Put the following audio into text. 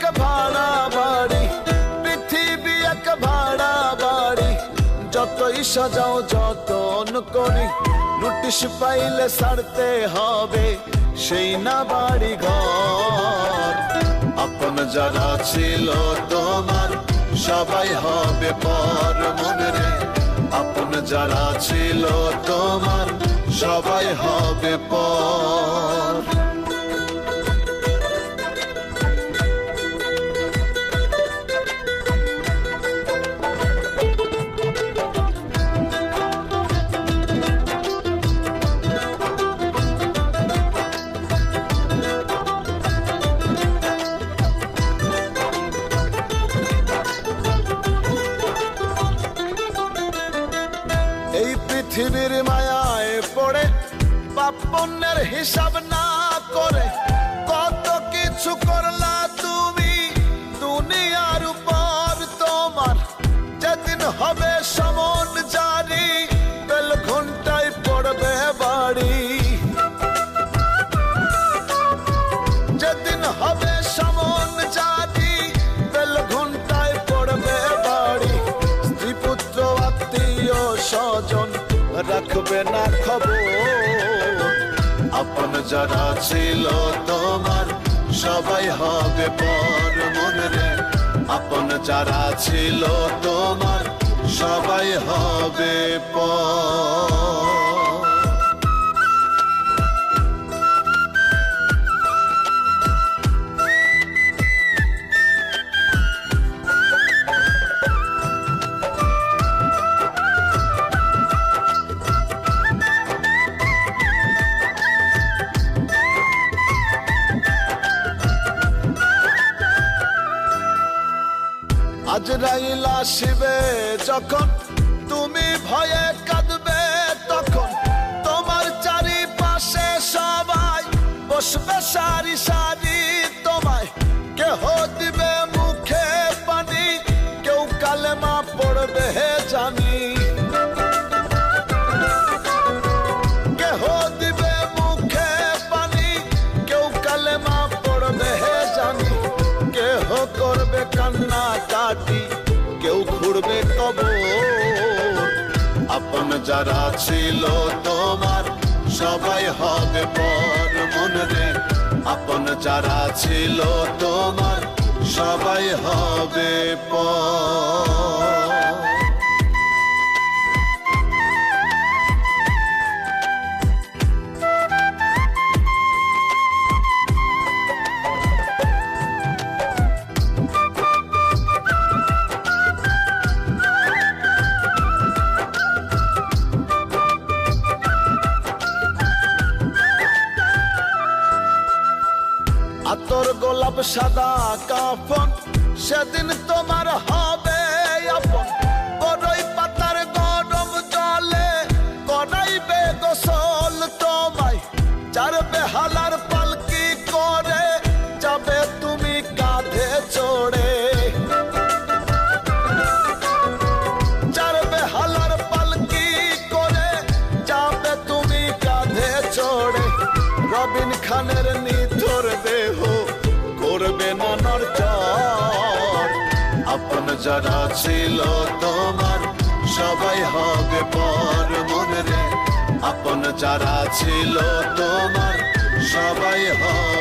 এক ভাড়া বাড়ি, পৃথিবী এক ভাড়া বাড়ি। যতই সাজাও যতন করি, নোটিশ পাইলে ছাড়তে হবে সেই না বাড়ি ঘর। আপন যারা ছিল তোমার সবাই হবে পর মনে রে, আপন যারা ছিল তোমার সবাই হবে পর। এই পৃথিবীর মায়ায় পড়ে পাপ পুণ্যের হিসাব না করে কত কিছু করলা তুমি দুনিয়ার উপর। তোমার যেদিন হবে সমন জারি, বেল ঘন্টায় পড়বে বাড়ি। যেদিন হবে সমন জারি, বেল ঘন্টায় পড়বে বাড়ি। স্ত্রী পুত্র আত্মীয় স্বজন রাখবে না খবর। আপন যারা ছিল তোমার সবাই হবে পর মনে রে, আপন যারা ছিল তোমার সবাই হবে পর। আজরাইল আসিবে যখন তুমি ভয়ে কাঁদবে, তখন তোমার চারিপাশে সবাই বসবে সারি সারি। তোমায় কেহ দিবে মুখে পানি, কেউ কালেমা পড়বে জানি। কেহ দিবে মুখে পানি, কেউ কালেমা পড়বে জানি। কেহ করবে কান্না কাটি, কেউ ঘুরবে কবর। আপন যারা ছিল তোমার সবাই হবে পর মনে রে, আপন যারা ছিল তোমার সবাই হবে পর। আতর গোলাপ সাদা কাফন সেদিন তোমার হবে আপন। বড়ই পাতার গরম জলে করাইবে গোসল তোমায়, চার বেহালার পালকি করে যাবে তুমি কাঁধে চড়ে। চার বেহালার পালকি করে যাবে তুমি কাঁধে চড়ে। রবিন খানের নিথর দেহ করবে না নড়চড়। আপন যারা ছিল তোমার সবাই হবে পর মনে রে, আপন যারা ছিল তোমার সবাই হবে